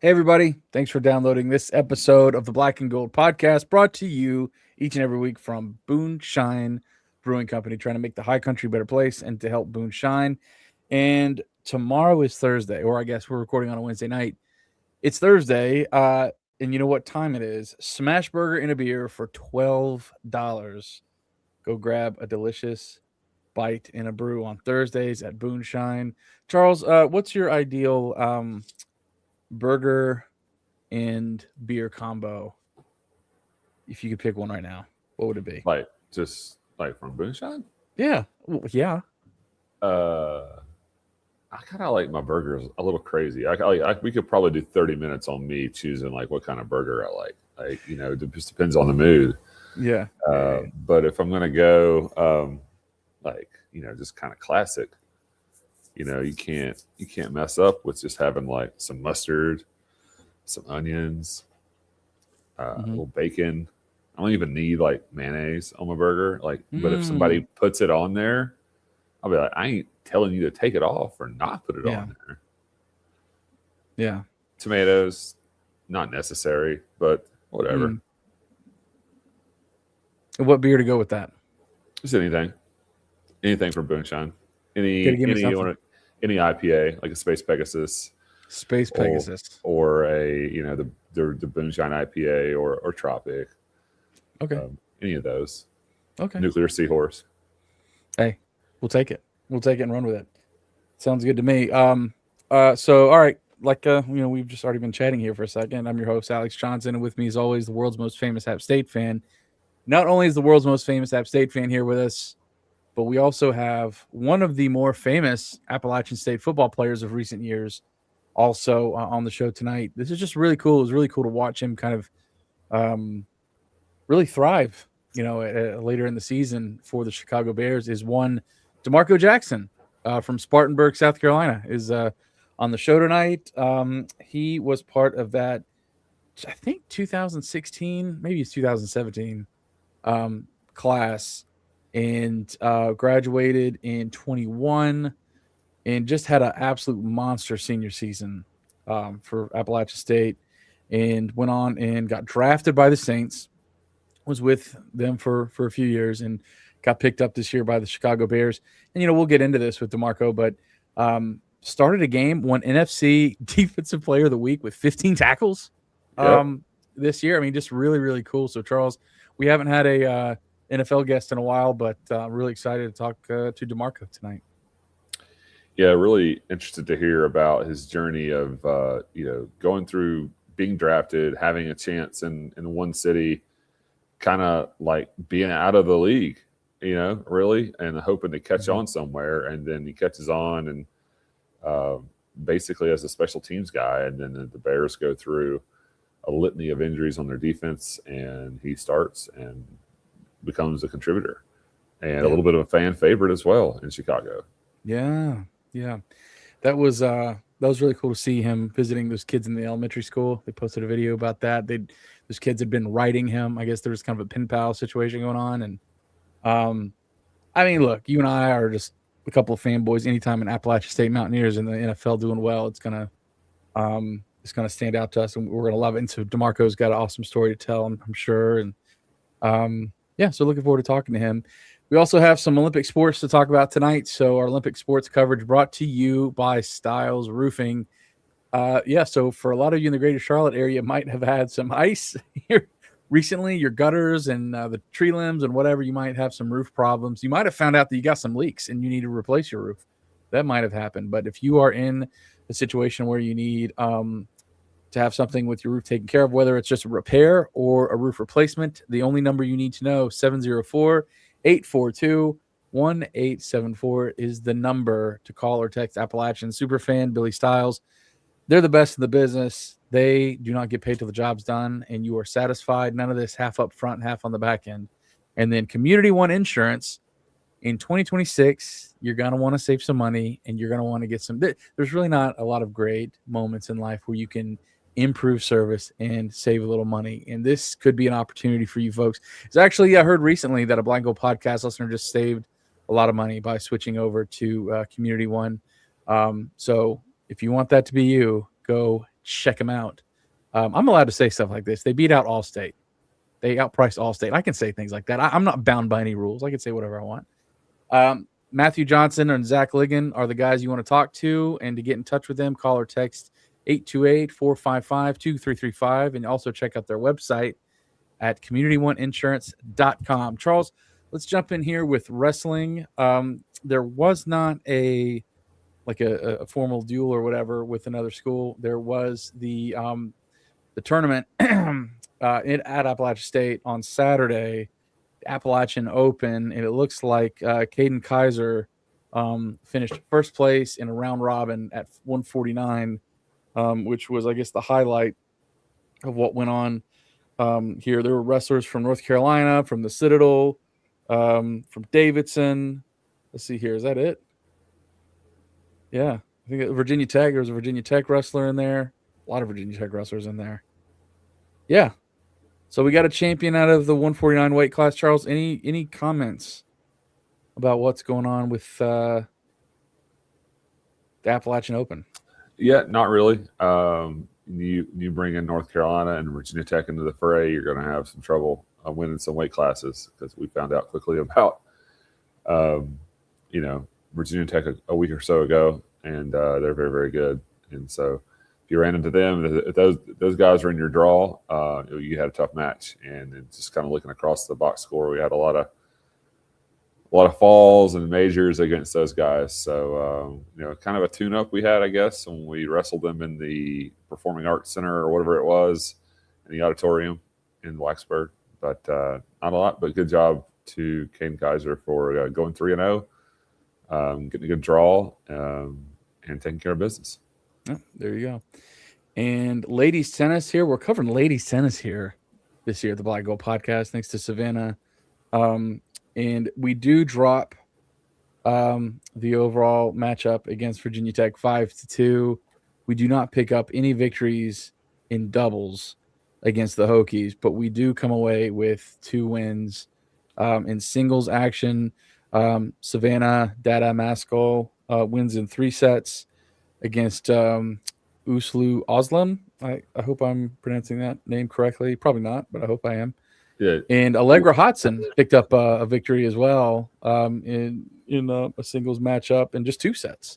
Hey, everybody. Thanks for downloading this episode of the Black and Gold podcast, brought to you each and every week from Boonshine Brewing Company, trying to make the high country a better place and to help Boone shine. And tomorrow is Thursday, or I guess we're recording on a Wednesday night. It's Thursday, and you know what time it is? Smash Burger and a beer for $12. Go grab a delicious bite and a brew on Thursdays at Boonshine. Charles, what's your ideal burger and beer combo? If you could pick one right now, what would it be? Like just like from Moonshine. Yeah, well, yeah. Uh, I kind of like my burgers a little crazy. We could probably do 30 minutes on me choosing like what kind of burger I like. It just depends on the mood. Yeah. But if I'm gonna go, just kind of classic. You can't mess up with just having like some mustard, some onions, a little bacon. I don't even need like mayonnaise on my burger. But if somebody puts it on there, I'll be like, I ain't telling you to take it off or not put it on there. Yeah. Tomatoes, not necessary, but whatever. What beer to go with that? Just anything from Boonshine. Any IPA like a Space Pegasus, or a the Boonshine IPA or Tropic. Okay. Any of those. Okay. Nuclear Seahorse. Hey, we'll take it. We'll take it and run with it. Sounds good to me. So all right, we've just already been chatting here for a second. I'm your host, Alex Johnson, and with me as always, the world's most famous App State fan. Not only is the world's most famous App State fan here with us, but we also have one of the more famous Appalachian State football players of recent years also on the show tonight. This is just really cool. It was really cool to watch him kind of really thrive, later in the season for the Chicago Bears. Is one DeMarco Jackson from Spartanburg, South Carolina, is on the show tonight. He was part of that, I think 2016, maybe it's 2017 class, and graduated in 21 and just had an absolute monster senior season for Appalachian State, and went on and got drafted by the Saints, was with them for a few years, and got picked up this year by the Chicago Bears. And, we'll get into this with DeMarco, but started a game, won NFC Defensive Player of the Week with 15 tackles this year. I mean, just really, really cool. So, Charles, we haven't had a NFL guest in a while, but I'm really excited to talk to DeMarco tonight. Yeah, really interested to hear about his journey of, going through being drafted, having a chance in one city, kind of like being out of the league, really, and hoping to catch on somewhere. And then he catches on and basically as a special teams guy. And then the Bears go through a litany of injuries on their defense, and he starts and becomes a contributor and a little bit of a fan favorite as well in Chicago. Yeah. That was really cool to see him visiting those kids in the elementary school. They posted a video about that. Those kids had been writing him. I guess there was kind of a pen pal situation going on. And I mean, look, you and I are just a couple of fanboys. Anytime an Appalachian State Mountaineers in the NFL doing well, it's gonna stand out to us, and we're gonna love it. And so DeMarco's got an awesome story to tell, I'm sure. And so looking forward to talking to him. We also have some Olympic sports to talk about tonight. So our Olympic sports coverage brought to you by Styles Roofing. So for a lot of you in the greater Charlotte area, might have had some ice here recently, your gutters and the tree limbs and whatever. You might have some roof problems. You might have found out that you got some leaks and you need to replace your roof. That might have happened. But if you are in a situation where you need to have something with your roof taken care of, whether it's just a repair or a roof replacement, the only number you need to know, 704-842-1874 is the number to call or text. Appalachian Superfan Billy Styles, they're the best in the business. They do not get paid till the job's done, and you are satisfied. None of this half up front, half on the back end. And then Community One Insurance. In 2026, you're going to want to save some money, and you're going to want to get some. There's really not a lot of great moments in life where you can improve service and save a little money. And this could be an opportunity for you folks. It's actually, I heard recently that a Blind Gold podcast listener just saved a lot of money by switching over to Community One. So if you want that to be you, go check them out. I'm allowed to say stuff like this. They beat out Allstate. They outpriced Allstate. I can say things like that. I'm not bound by any rules. I can say whatever I want. Matthew Johnson and Zach Ligon are the guys you want to talk to, and to get in touch with them, call or text 828-455-2335, and also check out their website at community1insurance.com. Charles, let's jump in here with wrestling. There was not a formal duel or whatever with another school. There was the tournament at Appalachian State on Saturday, Appalachian Open, and it looks like Caden Kaiser finished first place in a round robin at 149, which was, I guess, the highlight of what went on here. There were wrestlers from North Carolina, from the Citadel, from Davidson. Let's see here. Is that it? Yeah. I think Virginia Tech. There was a Virginia Tech wrestler in there. A lot of Virginia Tech wrestlers in there. Yeah. So we got a champion out of the 149 weight class. Charles, any comments about what's going on with the Appalachian Open? Yeah, not really. You bring in North Carolina and Virginia Tech into the fray, you're going to have some trouble winning some weight classes, because we found out quickly about, Virginia Tech a week or so ago, and they're very, very good. And so if you ran into them, if those guys are in your draw, you had a tough match. And just kind of looking across the box score, we had a lot of falls and majors against those guys. So, kind of a tune-up we had, I guess, when we wrestled them in the Performing Arts Center or whatever it was in the auditorium in Blacksburg. But not a lot, but good job to Caden Kaiser for going 3-0, getting a good draw, and taking care of business. Oh, there you go. And ladies tennis here. We're covering ladies tennis here this year at the Black Gold Podcast, thanks to Savannah. And we do drop the overall matchup against Virginia Tech 5-2. We do not pick up any victories in doubles against the Hokies, but we do come away with 2 wins in singles action. Savannah Dada Maskell wins in 3 sets against Uslu Oslam. I hope I'm pronouncing that name correctly. Probably not, but I hope I am. Yeah. And Allegra Hodson picked up a victory as well in a singles matchup in just 2 sets.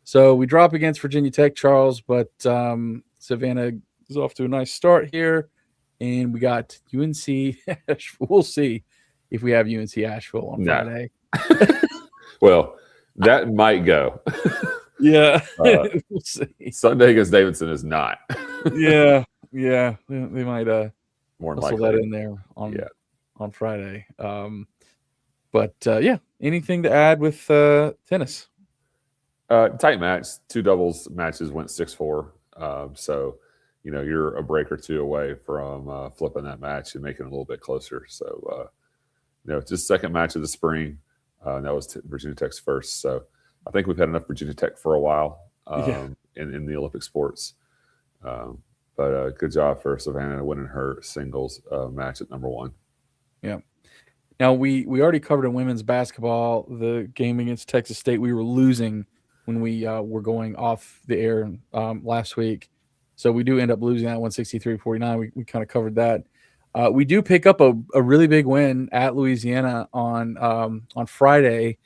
So we drop against Virginia Tech, Charles, but Savannah is off to a nice start here. And we got UNC. We'll see if we have UNC Asheville on Friday. Well, that might go. Yeah. We'll see. Sunday against Davidson is not. Yeah. They might more muscle likely that in there on Friday. Anything to add with tennis? Tight match. 2 doubles matches went 6-4. So, you're a break or 2 away from flipping that match and making it a little bit closer. So, just second match of the spring. That was Virginia Tech's first. So I think we've had enough Virginia Tech for a while in the Olympic sports. But good job for Savannah winning her singles match at number 1. Yeah. Now, we already covered in women's basketball the game against Texas State. We were losing when we were going off the air last week. So we do end up losing that 163-49. We kind of covered that. We do pick up a really big win at Louisiana on Friday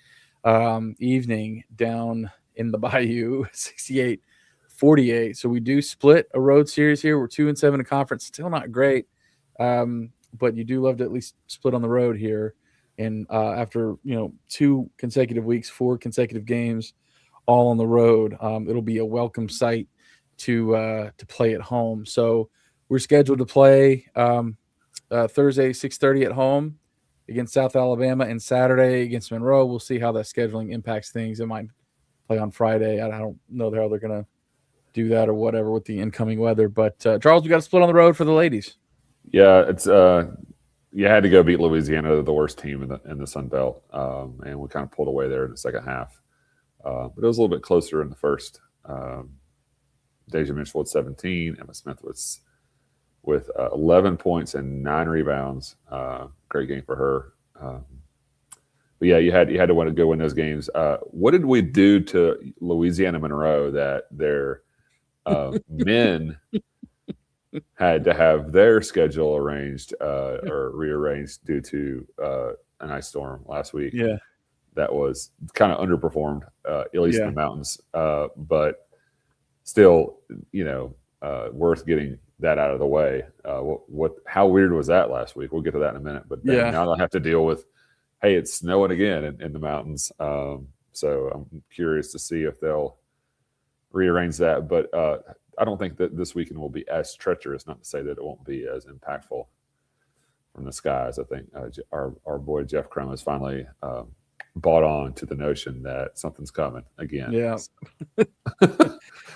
evening down in the Bayou, 68-48. So we do split a road series here. We're 2-7 in conference, still not great, but you do love to at least split on the road here. And after 2 consecutive weeks, 4 consecutive games, all on the road, it'll be a welcome sight to play at home. So we're scheduled to play Thursday 6:30 at home against South Alabama, and Saturday against Monroe. We'll see how that scheduling impacts things. It might play on Friday. I don't know how they're going to do that or whatever with the incoming weather. But Charles, we got to split on the road for the ladies. Yeah, it's you had to go beat Louisiana, the worst team in the Sun Belt, and we kind of pulled away there in the second half. But it was a little bit closer in the first. Deja Mitchell with 17, Emma Smith with 11 points and 9 rebounds. Great game for her. But yeah, you had to want to go win those games. What did we do to Louisiana Monroe that they're Men had to have their schedule arranged or rearranged due to an ice storm last week. Yeah. That was kind of underperformed, at least in Yeah. the mountains. But still, worth getting that out of the way. How weird was that last week? We'll get to that in a minute. But Yeah. now they'll have to deal with, hey, it's snowing again in the mountains. So I'm curious to see if they'll rearrange that. But I don't think that this weekend will be as treacherous. Not to say that it won't be as impactful from the skies. I think our boy Jeff Crum has finally bought on to the notion that something's coming again. Yeah.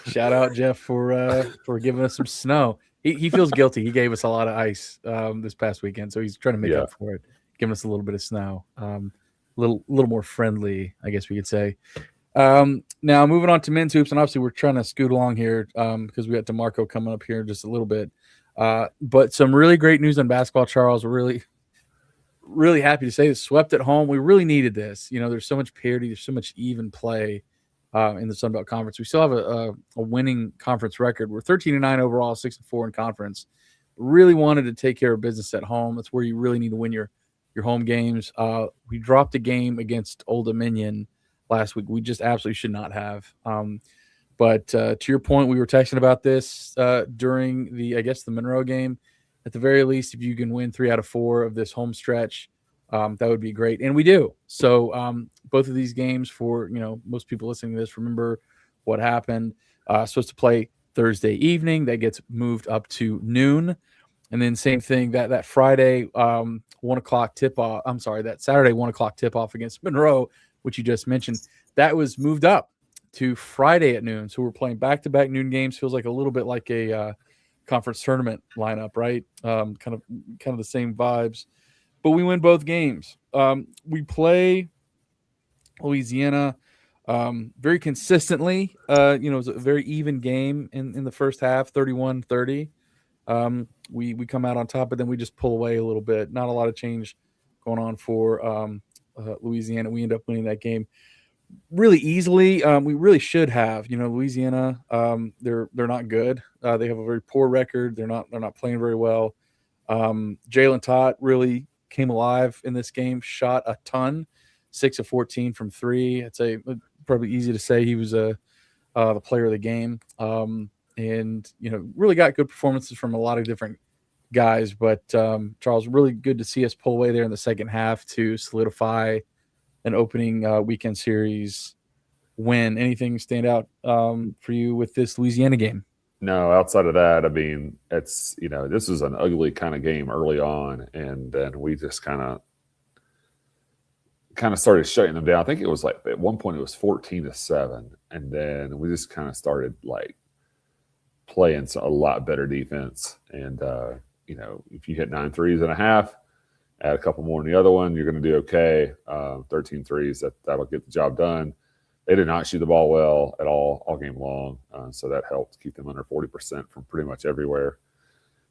Shout out Jeff for giving us some snow. He feels guilty. He gave us a lot of ice this past weekend, so he's trying to make up for it, giving us a little bit of snow, a little more friendly, I guess we could say. Now moving on to men's hoops, and obviously we're trying to scoot along here because we got DeMarco coming up here in just a little bit. But some really great news on basketball, Charles. We're really happy to say this. Swept at home. We really needed this. There's so much parity. There's so much even play in the Sun Belt Conference. We still have a winning conference record. We're 13-9 overall, 6-4 in conference. Really wanted to take care of business at home. That's where you really need to win your home games. We dropped a game against Old Dominion last week. We just absolutely should not have. But to your point, we were texting about this during the Monroe game. At the very least, if you can win 3 out of 4 of this home stretch, that would be great. And we do. So both of these games for, most people listening to this, remember what happened. Supposed to play Thursday evening. That gets moved up to noon. And then same thing that Friday 1 o'clock tip off. I'm sorry, that Saturday 1 o'clock tip off against Monroe, which you just mentioned, that was moved up to Friday at noon. So we're playing back-to-back noon games. Feels like a little bit like a conference tournament lineup, right? Kind of the same vibes. But we win both games. We play Louisiana very consistently. It was a very even game in the first half, 31-30. We come out on top, but then we just pull away a little bit. Not a lot of change going on for Louisiana. We end up winning that game really easily. We really should have. Louisiana, they're not good. They have a very poor record. They're not playing very well. Jalen Todd really came alive in this game, shot a ton, 6 of 14 from 3. I'd say probably easy to say he was the player of the game. And really got good performances from a lot of different guys. But Charles, really good to see us pull away there in the second half to solidify an opening weekend series win. Anything stand out for you with this Louisiana game? No, outside of that, I mean, it's this was an ugly kind of game early on, and then we just kind of started shutting them down. I think it was like at one point it was 14-7, and then we just kind of started like playing a lot better defense. And if you hit 9 threes and a half, add a couple more in the other one, you're going to do okay. 13 threes, that'll get the job done. They did not shoot the ball well at all game long, so that helped keep them under 40% from pretty much everywhere.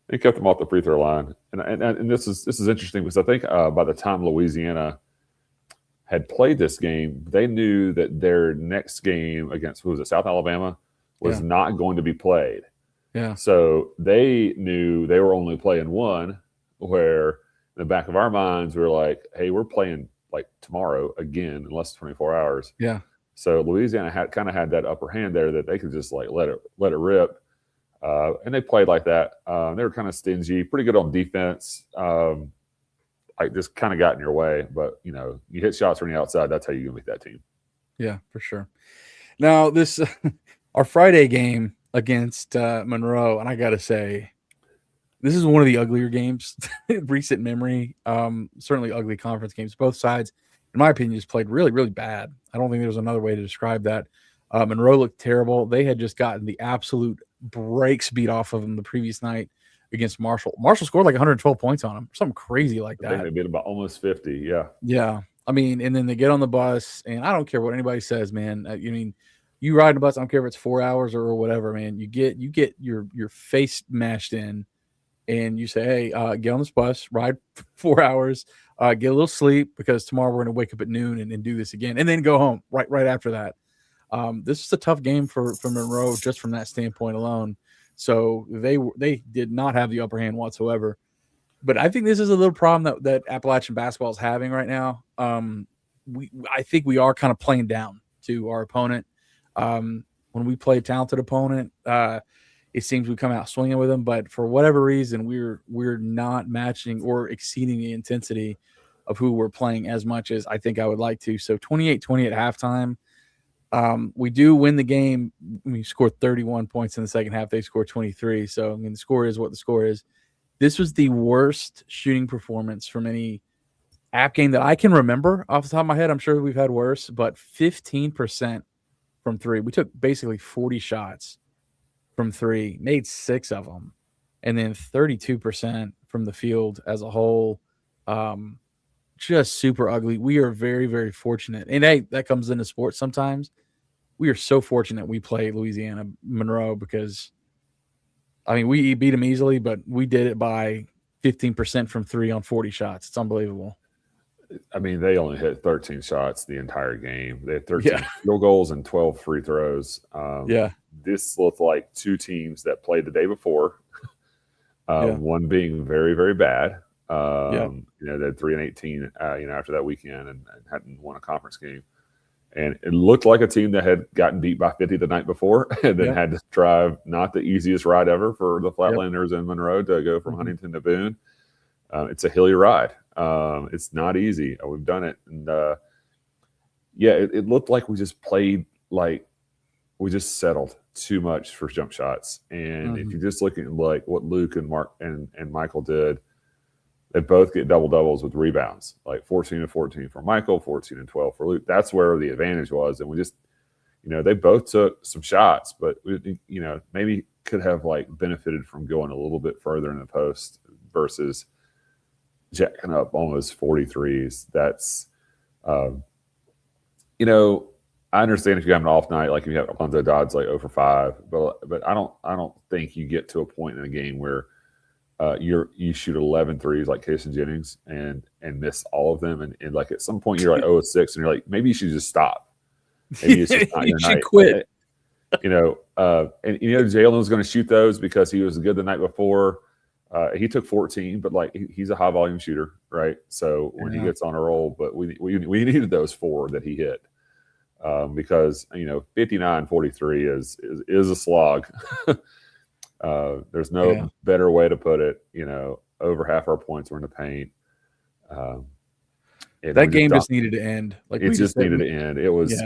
They kept them off the free throw line, and this is interesting because I think by the time Louisiana had played this game, they knew that their next game against South Alabama was not going to be played. Yeah. So they knew they were only playing one. Where in the back of our minds we were like, "Hey, we're playing like tomorrow again in less than 24 hours." Yeah. So Louisiana had that upper hand there that they could just like let it rip, and they played like that. They were kind of stingy, pretty good on defense. I just kind of got in your way, but you hit shots from the outside. That's how you can beat that team. Yeah, for sure. Now this our Friday game against Monroe, and I gotta say, this is one of the uglier games in recent memory. Certainly ugly conference games. Both sides, in my opinion, just played really, really bad. I don't think there's another way to describe that. Monroe looked terrible. They had just gotten the absolute brakes beat off of them the previous night against Marshall. Marshall scored like 112 points on them, something crazy like that. I think they beat about almost 50. Yeah. Yeah. I mean, and then they get on the bus, and I don't care what anybody says, man. You ride the bus, I don't care if it's 4 hours or whatever, man. You get your face mashed in, and you say, hey, get on this bus, ride 4 hours, get a little sleep because tomorrow we're going to wake up at noon and do this again, and then go home right after that. This is a tough game for Monroe just from that standpoint alone. So they did not have the upper hand whatsoever. But I think this is a little problem that Appalachian basketball is having right now. I think we are kind of playing down to our opponent. When we play a talented opponent, it seems we come out swinging with them. But for whatever reason, we're not matching or exceeding the intensity of who we're playing as much as I think I would like to. So 28-20 at halftime. We do win the game. We scored 31 points in the second half. They scored 23. So, I mean, the score is what the score is. This was the worst shooting performance from any app game that I can remember off the top of my head. I'm sure we've had worse, but 15% from three. We took basically 40 shots from three, made 6 of them, and then 32% from the field as a whole. Just super ugly. We are very, very fortunate. And hey, that comes into sports sometimes. We are so fortunate we play Louisiana Monroe because, I mean, we beat them easily, but we did it by 15% from three on 40 shots. It's unbelievable. I mean, they only hit 13 shots the entire game. They had 13 field goals and 12 free throws. This looked like two teams that played the day before. One being very, very bad. You know, they had 3-18, after that weekend and hadn't won a conference game. And it looked like a team that had gotten beat by 50 the night before and then had to drive not the easiest ride ever for the Flatlanders in Monroe to go from Huntington to Boone. It's a hilly ride. It's not easy. We've done it. And, it looked like we just played like we just settled too much for jump shots. And if you just look at like what Luke and Mark and Michael did, they both get double-doubles with rebounds, like 14 and 14 for Michael, 14 and 12 for Luke. That's where the advantage was. And we just, they both took some shots, but, maybe could have, like, benefited from going a little bit further in the post versus jacking up almost 43s. That's, I understand if you have an off night, like if you have Alonzo Dodds, like 0 for 5, but I don't think you get to a point in a game where you shoot 11 threes like Casey Jennings and miss all of them. And like at some point you're like 0-6 and you're like, maybe you should just stop. Maybe it's just not your night. Quit. Jalen was going to shoot those because he was good the night before. He took 14, but like he's a high volume shooter, right? So when he gets on a roll, but we needed those 4 that he hit. Because 59-43 is a slog. There's no better way to put it. Over half our points were in the paint. That game just needed to end. Like it just needed to end. It was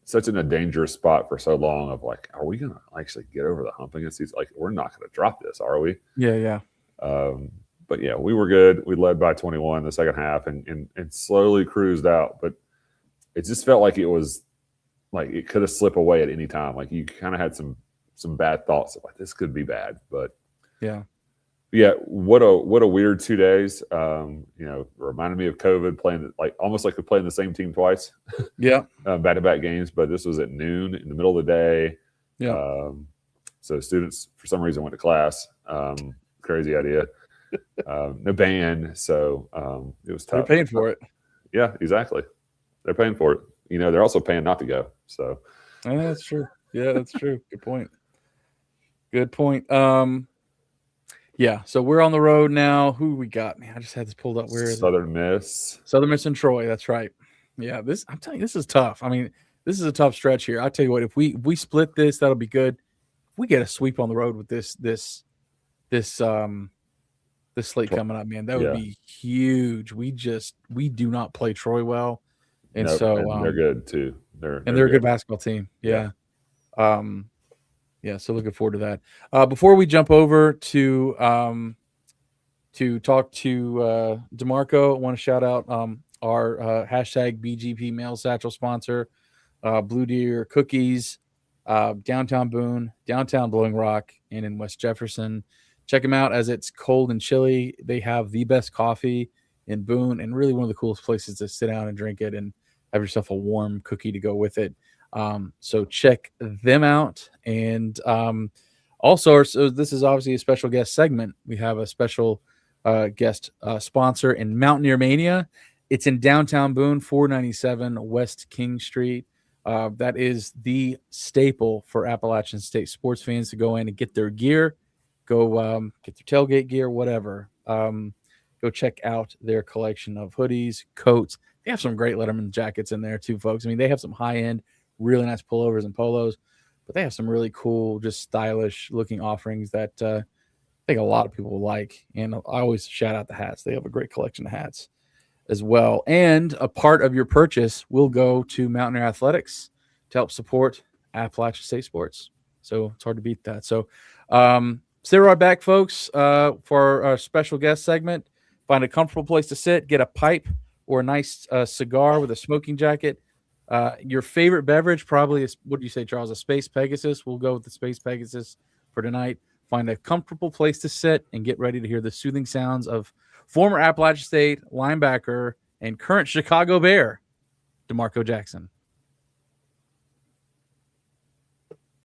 such in a dangerous spot for so long. Of like, are we gonna actually get over the hump against these? Like, we're not gonna drop this, are we? Yeah. But yeah, we were good. We led by 21 in the second half and slowly cruised out. But it just felt like it was like it could have slipped away at any time. Like you kind of had some bad thoughts of like this could be bad. But what a weird 2 days. Reminded me of COVID playing almost like we're playing the same team twice. Back-to-back games, but this was at noon in the middle of the day. So students for some reason went to class. Crazy idea. No band, so it was tough. They're paying for it. Yeah, exactly. They're paying for it. They're also paying not to go. So that's true. Yeah, that's true. Good point. So we're on the road now. Who we got? Man, I just had this pulled up. Where is Southern Miss? Southern Miss and Troy. That's right. Yeah, I'm telling you, this is tough. I mean, this is a tough stretch here. I tell you what, if we split this, that'll be good. If we get a sweep on the road with this slate coming up, man, that would be huge. We do not play Troy well, and they're good too. They're a good basketball team. Yeah. So looking forward to that. Before we jump over to talk to DeMarco, I want to shout out our hashtag BGP Mail Satchel sponsor, Blue Deer Cookies, downtown Boone, downtown Blowing Rock, and in West Jefferson. Check them out as it's cold and chilly. They have the best coffee in Boone and really one of the coolest places to sit down and drink it and have yourself a warm cookie to go with it. So check them out. And also, so this is obviously a special guest segment. We have a special guest sponsor in Mountaineer Mania. It's in downtown Boone, 497 West King Street. That is the staple for Appalachian State sports fans to go in and get their gear, go get their tailgate gear, whatever. Go check out their collection of hoodies, coats. They have some great Letterman jackets in there too, folks. I mean, they have some high-end, really nice pullovers and polos, but they have some really cool, just stylish-looking offerings that I think a lot of people will like. And I always shout out the hats. They have a great collection of hats as well. And a part of your purchase will go to Mountaineer Athletics to help support Appalachian State sports. So it's hard to beat that. So stay right back, folks, for our special guest segment. Find a comfortable place to sit, get a pipe or a nice cigar with a smoking jacket. Your favorite beverage probably is, what do you say, Charles? A Space Pegasus. We'll go with the Space Pegasus for tonight. Find a comfortable place to sit and get ready to hear the soothing sounds of former Appalachian State linebacker and current Chicago Bear, DeMarco Jackson.